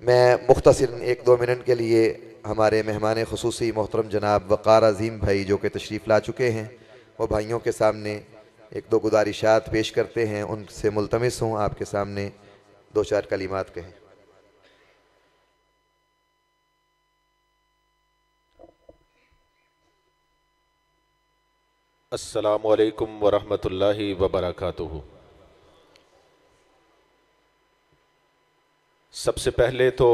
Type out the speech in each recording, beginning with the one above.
میں مختصر 1-2 منٹ کے لیے ہمارے مہمان خصوصی محترم جناب وقار عظیم بھائی جو کہ تشریف لا چکے ہیں، وہ بھائیوں کے سامنے 1-2 گزارشات پیش کرتے ہیں، ان سے ملتمس ہوں آپ کے سامنے 2-4 کلمات کہیں۔ السلام علیکم ورحمۃ اللہ وبرکاتہ۔ سب سے پہلے تو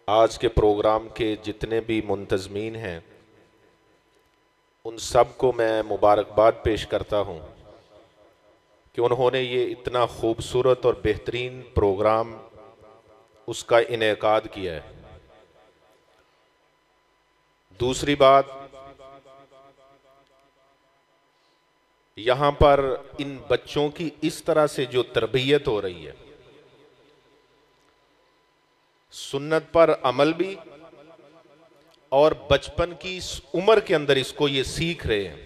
آج کے پروگرام کے جتنے بھی منتظمین ہیں ان سب کو میں مبارکباد پیش کرتا ہوں کہ انہوں نے یہ اتنا خوبصورت اور بہترین پروگرام اس کا انعقاد کیا ہے۔ دوسری بات، یہاں پر ان بچوں کی اس طرح سے جو تربیت ہو رہی ہے، سنت پر عمل بھی، اور بچپن کی اس عمر کے اندر اس کو یہ سیکھ رہے ہیں۔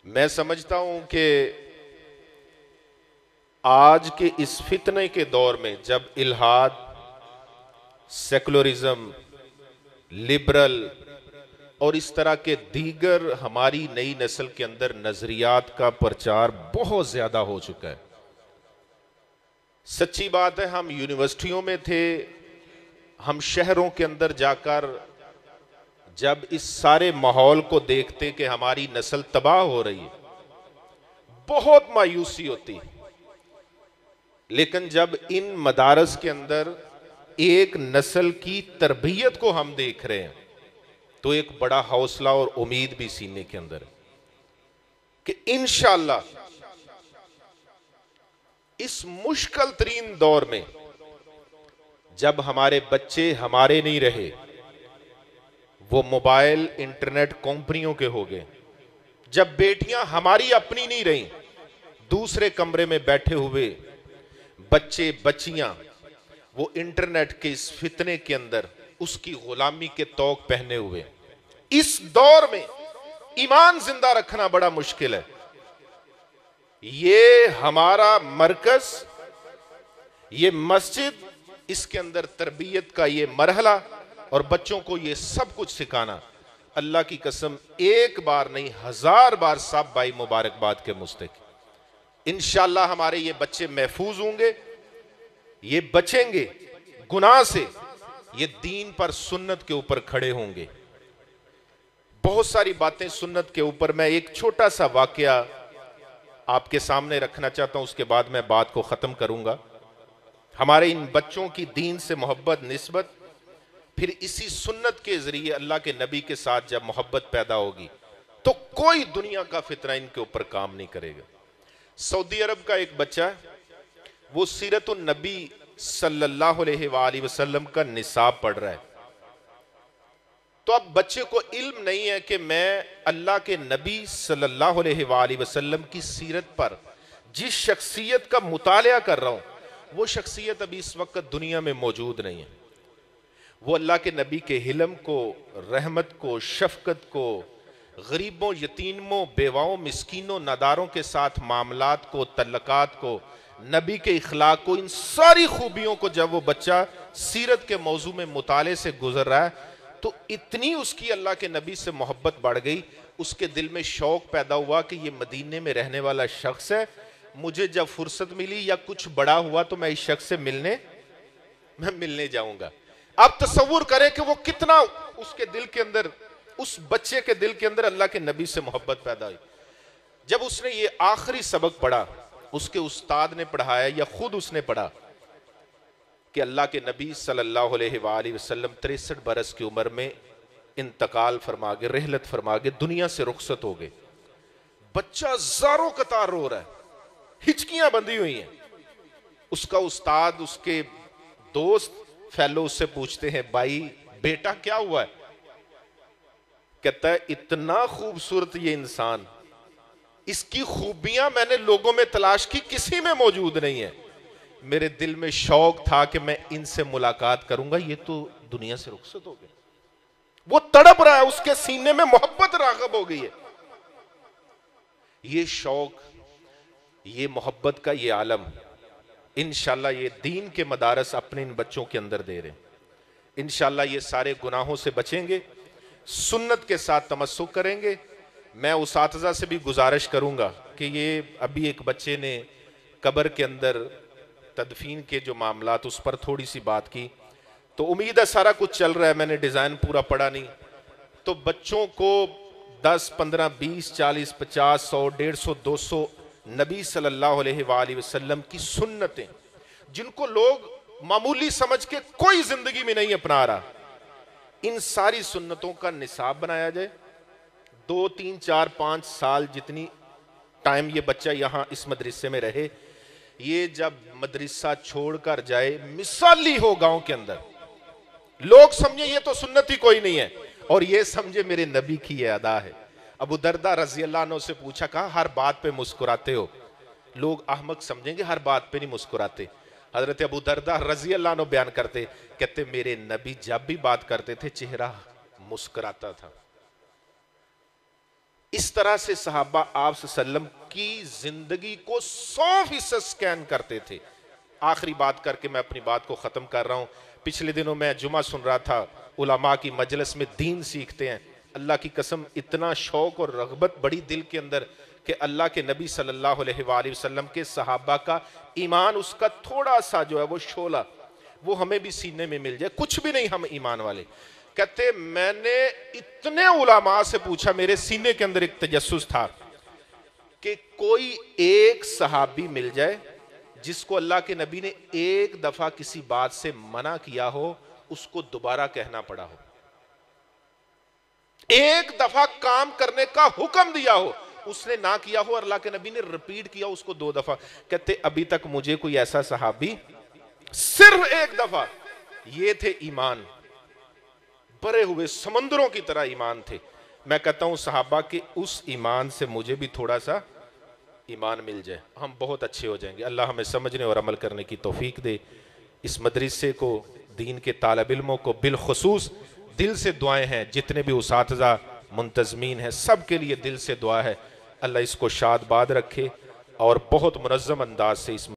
میں سمجھتا ہوں کہ آج کے اس فتنے کے دور میں جب الحاد، سیکولرزم، لبرل اور اس طرح کے دیگر ہماری نئی نسل کے اندر نظریات کا پرچار بہت زیادہ ہو چکا ہے۔ سچی بات ہے، ہم یونیورسٹیوں میں تھے، ہم شہروں کے اندر جا کر جب اس سارے ماحول کو دیکھتے کہ ہماری نسل تباہ ہو رہی ہے، بہت مایوسی ہوتی۔ لیکن جب ان مدارس کے اندر ایک نسل کی تربیت کو ہم دیکھ رہے ہیں تو ایک بڑا حوصلہ اور امید بھی سینے کے اندر ہے کہ انشاءاللہ اس مشکل ترین دور میں جب ہمارے بچے ہمارے نہیں رہے، وہ موبائل انٹرنیٹ کمپنیوں کے ہو گئے، جب بیٹیاں ہماری اپنی نہیں رہیں، دوسرے کمرے میں بیٹھے ہوئے بچے بچیاں وہ انٹرنیٹ کے اس فتنے کے اندر اس کی غلامی کے طوق پہنے ہوئے، اس دور میں ایمان زندہ رکھنا بڑا مشکل ہے۔ یہ ہمارا مرکز، یہ مسجد، اس کے اندر تربیت کا یہ مرحلہ اور بچوں کو یہ سب کچھ سکھانا، اللہ کی قسم ایک بار نہیں 1000 بار سب بھائی مبارکباد کے مستحق۔ انشاءاللہ ہمارے یہ بچے محفوظ ہوں گے، یہ بچیں گے گناہ سے، یہ دین پر سنت کے اوپر کھڑے ہوں گے۔ بہت ساری باتیں سنت کے اوپر، میں ایک چھوٹا سا واقعہ آپ کے سامنے رکھنا چاہتا ہوں، اس کے بعد میں بات کو ختم کروں گا۔ ہمارے ان بچوں کی دین سے محبت، نسبت، پھر اسی سنت کے ذریعے اللہ کے نبی کے ساتھ جب محبت پیدا ہوگی تو کوئی دنیا کا فتنہ ان کے اوپر کام نہیں کرے گا۔ سعودی عرب کا ایک بچہ، وہ سیرت النبی صلی اللہ علیہ وآلہ وسلم کا نصاب پڑھ رہا ہے، تو اب بچے کو علم نہیں ہے کہ میں اللہ کے نبی صلی اللہ علیہ وآلہ وسلم کی سیرت پر جس شخصیت کا مطالعہ کر رہا ہوں وہ شخصیت ابھی اس وقت دنیا میں موجود نہیں ہے۔ وہ اللہ کے نبی کے حلم کو، رحمت کو، شفقت کو، غریبوں، یتیموں، بیواؤں، مسکینوں، ناداروں کے ساتھ معاملات کو، تعلقات کو، نبی کے اخلاق کو، ان ساری خوبیوں کو جب وہ بچہ سیرت کے موضوع میں مطالعے سے گزر رہا ہے تو اتنی اس کی اللہ کے نبی سے محبت بڑھ گئی، اس کے دل میں شوق پیدا ہوا کہ یہ مدینے میں رہنے والا شخص ہے، مجھے جب فرصت ملی یا کچھ بڑا ہوا تو میں اس شخص سے ملنے جاؤں گا۔ آپ تصور کریں کہ وہ کتنا اس کے دل کے اندر، اس بچے کے دل کے اندر اللہ کے نبی سے محبت پیدا ہوئی۔ جب اس نے یہ آخری سبق پڑھا، اس کے استاد نے پڑھایا یا خود اس نے پڑھا کہ اللہ کے نبی صلی اللہ علیہ وآلہ وسلم 63 برس کی عمر میں انتقال فرما گئے، رحلت فرما گئے، دنیا سے رخصت ہو گئے۔ بچہ زاروں قطار رو رہا ہے، ہچکیاں بندھی ہوئی ہیں۔ اس کا استاد، اس کے دوست فیلو اس سے پوچھتے ہیں، بھائی بیٹا کیا ہوا ہے؟ کہتا ہے اتنا خوبصورت یہ انسان، اس کی خوبیاں میں نے لوگوں میں تلاش کی، کسی میں موجود نہیں ہے، میرے دل میں شوق تھا کہ میں ان سے ملاقات کروں گا، یہ تو دنیا سے رخصت ہو گئے۔ وہ تڑپ رہا ہے، اس کے سینے میں محبت راغب ہو گئی ہے۔ یہ شوق، یہ محبت کا یہ عالم انشاءاللہ یہ دین کے مدارس اپنے ان بچوں کے اندر دے رہے ہیں. انشاءاللہ یہ سارے گناہوں سے بچیں گے, سنت کے ساتھ تمسک کریں گے. میں اساتذہ سے بھی گزارش کروں گا کہ یہ ابھی ایک بچے نے قبر کے اندر تدفین کے جو معاملات اس پر تھوڑی سی بات کی, تو امید ہے سارا کچھ چل رہا ہے, میں نے ڈیزائن پورا پڑھا نہیں, تو بچوں کو 10 15 20 40 50 100 150 200 نبی صلی اللہ علیہ وآلہ وسلم کی سنتیں جن کو لوگ معمولی سمجھ کے کوئی زندگی میں نہیں اپنا رہا, ان ساری سنتوں کا نصاب بنایا جائے. 2 3 4 5 سال جتنی ٹائم یہ بچہ یہاں اس مدرسے میں رہے, یہ جب مدرسہ چھوڑ کر جائے مثالی ہو گاؤں کے اندر, لوگ سمجھے یہ تو سنت ہی کوئی نہیں ہے, اور یہ سمجھے میرے نبی کی یہ ادا ہے. ابو دردہ رضی اللہ عنہ سے پوچھا, کہا ہر بات پہ مسکراتے ہو, لوگ احمق سمجھیں گے ہر بات پہ نہیں مسکراتے. حضرت ابو دردہ رضی اللہ عنہ بیان کرتے, کہتے میرے نبی جب بھی بات کرتے تھے چہرہ مسکراتا تھا. اس طرح سے صحابہ آپ صلی اللہ علیہ وسلم کی زندگی کو 100% سکین کرتے تھے. آخری بات کر کے میں اپنی بات کو ختم کر رہا ہوں. پچھلے دنوں میں جمعہ سن رہا تھا, علماء کی مجلس میں دین سیکھتے ہیں. اللہ کی قسم اتنا شوق اور رغبت بڑی دل کے اندر کہ اللہ کے نبی صلی اللہ علیہ وآلہ وسلم کے صحابہ کا ایمان, اس کا تھوڑا سا جو ہے وہ شعلہ, وہ ہمیں بھی سینے میں مل جائے. کچھ بھی نہیں ہم ایمان والے. کہتے میں نے اتنے علماء سے پوچھا, میرے سینے کے اندر ایک تجسس تھا کہ کوئی ایک صحابی مل جائے جس کو اللہ کے نبی نے ایک دفعہ کسی بات سے منع کیا ہو, اس کو دوبارہ کہنا پڑا ہو. ایک دفعہ کام کرنے کا حکم دیا ہو, اس نے نہ کیا ہو, اور اللہ کے نبی نے ریپیٹ کیا اس کو 2 دفعہ. کہتے ابھی تک مجھے کوئی ایسا صحابی, صرف ایک دفعہ. یہ تھے ایمان, بھرے ہوئے سمندروں کی طرح ایمان تھے. میں کہتا ہوں صحابہ کے اس ایمان سے مجھے بھی تھوڑا سا ایمان مل جائے, ہم بہت اچھے ہو جائیں گے. اللہ ہمیں سمجھنے اور عمل کرنے کی توفیق دے. اس مدرسے کو, دین کے طالب علموں کو بالخصوص دل سے دعائیں ہیں, جتنے بھی اساتذہ منتظمین ہیں سب کے لیے دل سے دعا ہے, اللہ اس کو شاد باد رکھے اور بہت منظم انداز سے اس